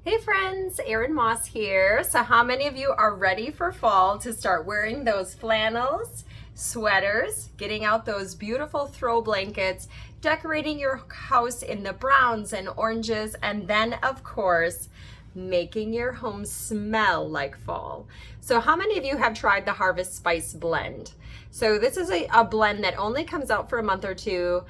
Hey friends, Erin Moss here. So how many of you are ready for fall to start wearing those flannels, sweaters, getting out those beautiful throw blankets, decorating your house in the browns and oranges, and then of course, making your home smell like fall? So how many of you have tried the Harvest Spice blend? So this is a blend that only comes out for a month or two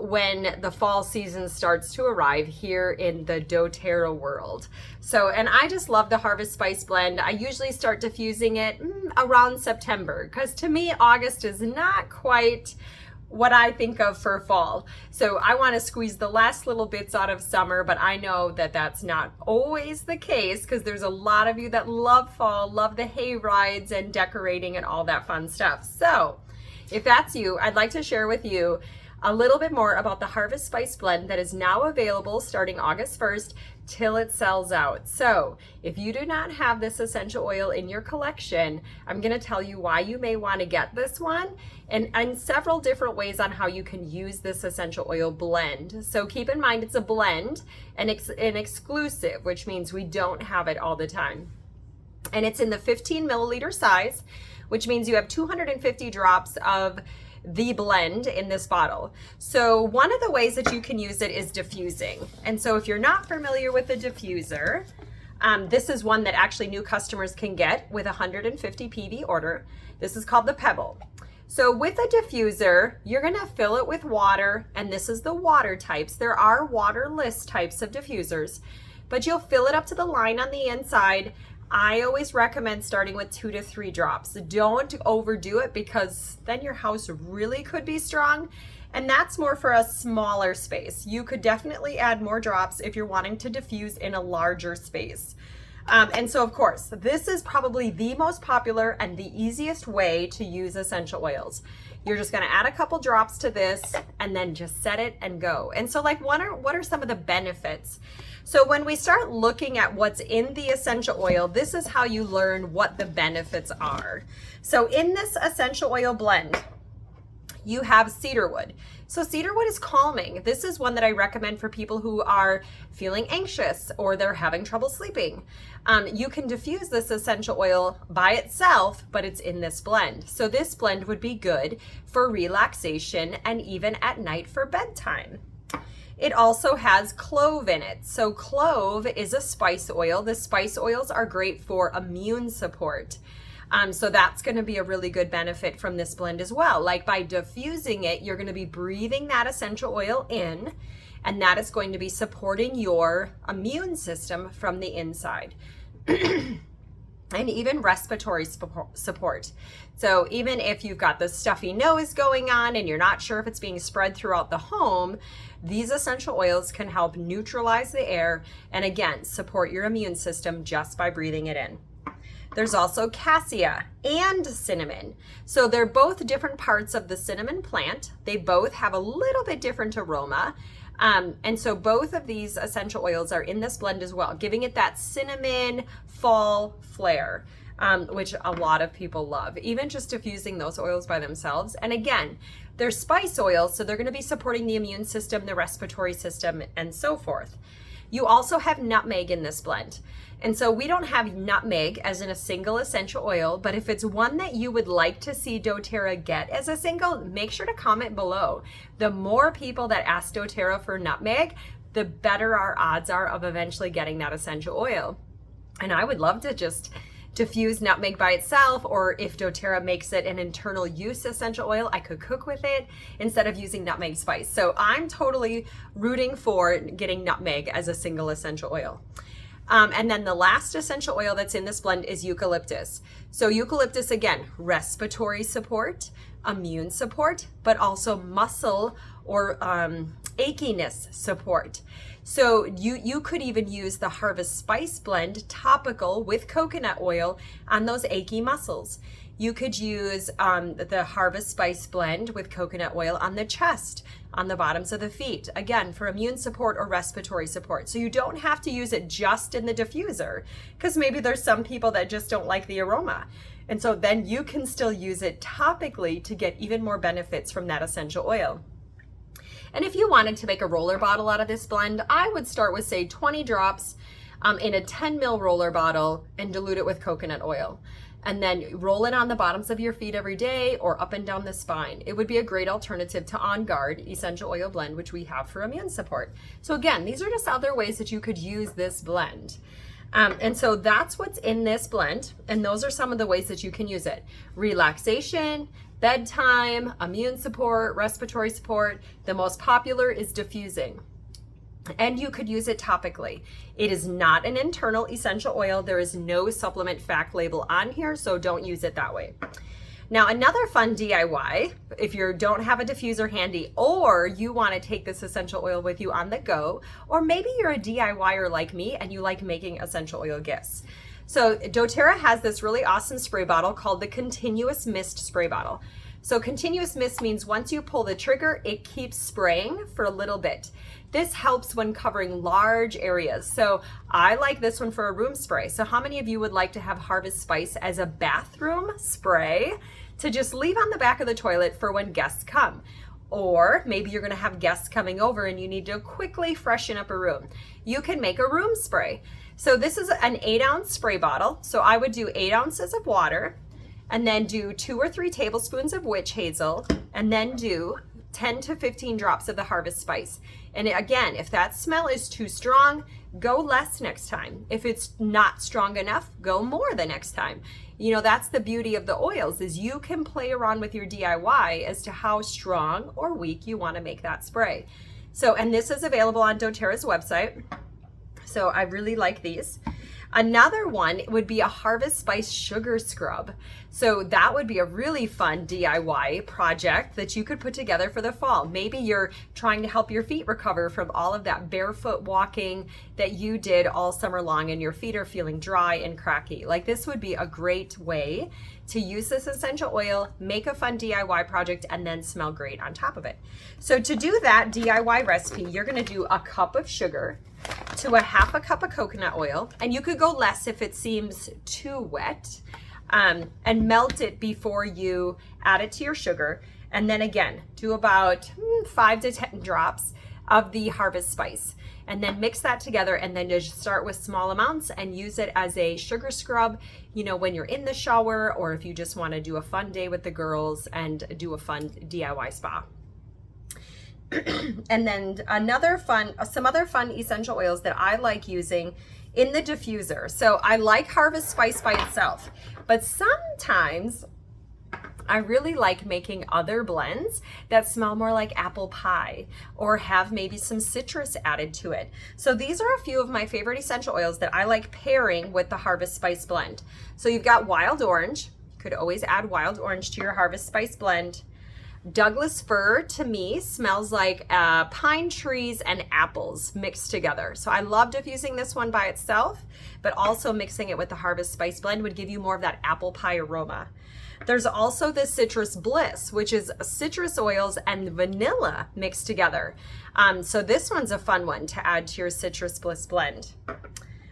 when the fall season starts to arrive here in the doTERRA world. So, and I just love the Harvest Spice blend. I usually start diffusing it around September, because to me, August is not quite what I think of for fall. So I want to squeeze the last little bits out of summer, but I know that that's not always the case, because there's a lot of you that love fall, love the hay rides and decorating and all that fun stuff. So if that's you, I'd like to share with you a little bit more about the Harvest Spice blend that is now available starting August 1st till it sells out. So if you do not have this essential oil in your collection, I'm going to tell you why you may want to get this one, and several different ways on how you can use this essential oil blend. So keep in mind it's a blend and it's an exclusive, which means we don't have it all the time. And it's in the 15 milliliter size, which means you have 250 drops of the blend in this bottle. So one of the ways that you can use it is diffusing. And so if you're not familiar with the diffuser, this is one that actually new customers can get with a 150 PV order. This is called the Pebble. So with a diffuser, you're gonna fill it with water, and this is the water types. There are waterless types of diffusers, but you'll fill it up to the line on the inside. I always recommend starting with 2 to 3 drops. Don't overdo it, because then your house really could be strong, and that's more for a smaller space. You could definitely add more drops if you're wanting to diffuse in a larger space. And so of course, this is probably the most popular and the easiest way to use essential oils. You're just gonna add a couple drops to this and then just set it and go. And so like, what are some of the benefits? So when we start looking at what's in the essential oil, this is how you learn what the benefits are. So in this essential oil blend, you have cedarwood. So cedarwood is calming. This is one that I recommend for people who are feeling anxious or they're having trouble sleeping. You can diffuse this essential oil by itself, but it's in this blend. So this blend would be good for relaxation and even at night for bedtime. It also has clove in it. So clove is a spice oil. The spice oils are great for immune support. So that's going to be a really good benefit from this blend as well. Like by diffusing it, you're going to be breathing that essential oil in, and that is going to be supporting your immune system from the inside. And even respiratory support. So even if you've got the stuffy nose going on and you're not sure if it's being spread throughout the home, these essential oils can help neutralize the air and again, support your immune system just by breathing it in. There's also cassia and cinnamon. So they're both different parts of the cinnamon plant. They both have a little bit different aroma. And so both of these essential oils are in this blend as well, giving it that cinnamon fall flair, which a lot of people love, even just diffusing those oils by themselves. And again, they're spice oils, so they're going to be supporting the immune system, the respiratory system, and so forth. You also have nutmeg in this blend. And so we don't have nutmeg as in a single essential oil, but if it's one that you would like to see doTERRA get as a single, make sure to comment below. The more people that ask doTERRA for nutmeg, the better our odds are of eventually getting that essential oil. And I would love to just diffuse nutmeg by itself, or if doTERRA makes it an internal use essential oil, I could cook with it instead of using nutmeg spice. So I'm totally rooting for getting nutmeg as a single essential oil. And then the last essential oil that's in this blend is eucalyptus. So eucalyptus, again, respiratory support, immune support, but also muscle or achiness support. So you could even use the Harvest Spice blend topical with coconut oil on those achy muscles. You could use the Harvest Spice blend with coconut oil on the chest, on the bottoms of the feet, again, for immune support or respiratory support. So you don't have to use it just in the diffuser, because maybe there's some people that just don't like the aroma. And so then you can still use it topically to get even more benefits from that essential oil. And if you wanted to make a roller bottle out of this blend, I would start with say 20 drops in a 10 ml roller bottle and dilute it with coconut oil. And then roll it on the bottoms of your feet every day or up and down the spine. It would be a great alternative to On Guard essential oil blend, which we have for immune support. So again, these are just other ways that you could use this blend. And so that's what's in this blend. And those are some of the ways that you can use it. Relaxation, bedtime, immune support, respiratory support. The most popular is diffusing. And you could use it topically. It is not an internal essential oil. There is no supplement fact label on here, so don't use it that way. Now, another fun DIY, if you don't have a diffuser handy or you want to take this essential oil with you on the go, or maybe you're a DIYer like me and you like making essential oil gifts. So doTERRA has this really awesome spray bottle called the Continuous Mist Spray Bottle. So continuous mist means once you pull the trigger, it keeps spraying for a little bit. This helps when covering large areas. So I like this one for a room spray. So how many of you would like to have Harvest Spice as a bathroom spray to just leave on the back of the toilet for when guests come? Or maybe you're gonna have guests coming over and you need to quickly freshen up a room. You can make a room spray. So this is an 8-ounce spray bottle. So I would do 8 ounces of water, and then do 2 or 3 tablespoons of witch hazel, and then do 10 to 15 drops of the Harvest Spice. And again, if that smell is too strong, go less next time. If it's not strong enough, go more the next time. You know, that's the beauty of the oils, is you can play around with your DIY as to how strong or weak you want to make that spray. So, and this is available on doTERRA's website. So I really like these. Another one would be a Harvest Spice sugar scrub. So that would be a really fun DIY project that you could put together for the fall. Maybe you're trying to help your feet recover from all of that barefoot walking that you did all summer long and your feet are feeling dry and cracky. Like, this would be a great way to use this essential oil, make a fun DIY project, and then smell great on top of it. So to do that DIY recipe, you're gonna do a cup of sugar to a half a cup of coconut oil, and you could go less if it seems too wet, and melt it before you add it to your sugar. And then again, do about 5 to 10 drops of the Harvest Spice, and then mix that together, and then just start with small amounts and use it as a sugar scrub, you know, when you're in the shower, or if you just want to do a fun day with the girls and do a fun DIY spa. And then some other fun essential oils that I like using in the diffuser. So I like Harvest Spice by itself, but sometimes I really like making other blends that smell more like apple pie or have maybe some citrus added to it. So these are a few of my favorite essential oils that I like pairing with the Harvest Spice blend. So you've got wild orange. You could always add wild orange to your Harvest Spice blend. Douglas fir, to me, smells like pine trees and apples mixed together. So I love diffusing this one by itself, but also mixing it with the Harvest Spice blend would give you more of that apple pie aroma. There's also the Citrus Bliss, which is citrus oils and vanilla mixed together. So this one's a fun one to add to your Citrus Bliss blend,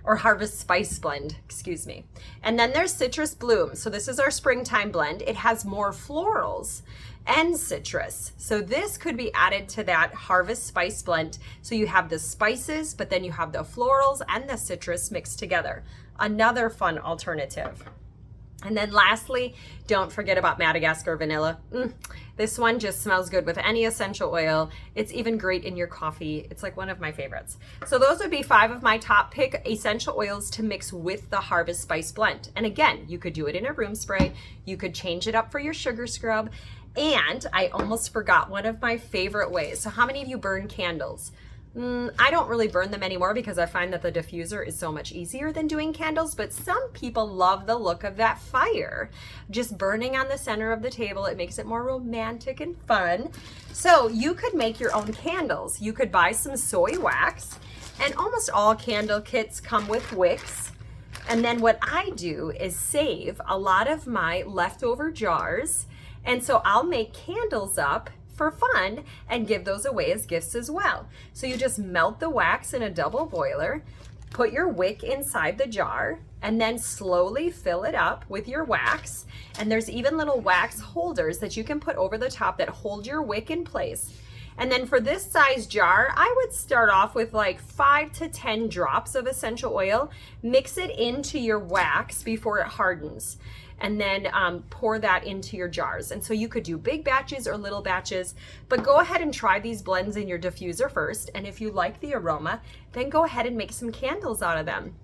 or Harvest Spice blend, excuse me. And then there's Citrus Bloom. So this is our springtime blend. It has more florals and citrus. So this could be added to that Harvest Spice blend. So you have the spices, but then you have the florals and the citrus mixed together. Another fun alternative. And then lastly, don't forget about Madagascar vanilla. This one just smells good with any essential oil. It's even great in your coffee. It's like one of my favorites. So those would be 5 of my top pick essential oils to mix with the Harvest Spice blend. And again, you could do it in a room spray. You could change it up for your sugar scrub. And I almost forgot one of my favorite ways. So how many of you burn candles? I don't really burn them anymore because I find that the diffuser is so much easier than doing candles, but some people love the look of that fire just burning on the center of the table. It makes it more romantic and fun. So you could make your own candles. You could buy some soy wax, and almost all candle kits come with wicks. And then what I do is save a lot of my leftover jars, and so I'll make candles up for fun and give those away as gifts as well. So you just melt the wax in a double boiler, put your wick inside the jar, and then slowly fill it up with your wax. And there's even little wax holders that you can put over the top that hold your wick in place. And then for this size jar, I would start off with like 5 to 10 drops of essential oil. Mix it into your wax before it hardens, and then pour that into your jars. And so you could do big batches or little batches, but go ahead and try these blends in your diffuser first. And if you like the aroma, then go ahead and make some candles out of them.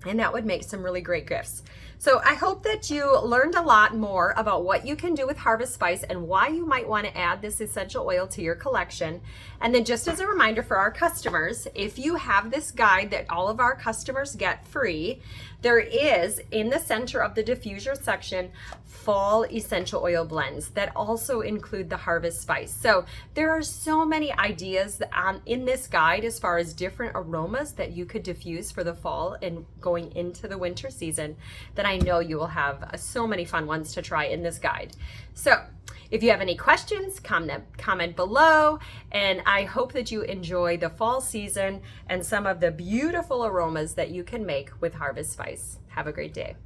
And that would make some really great gifts. So I hope that you learned a lot more about what you can do with Harvest Spice and why you might want to add this essential oil to your collection. And then just as a reminder for our customers, if you have this guide that all of our customers get free, there is in the center of the diffuser section fall essential oil blends that also include the Harvest Spice. So there are so many ideas in this guide as far as different aromas that you could diffuse for the fall and going into the winter season that I know you will have so many fun ones to try in this guide. So if you have any questions, comment below, and I hope that you enjoy the fall season and some of the beautiful aromas that you can make with Harvest Spice. Have a great day.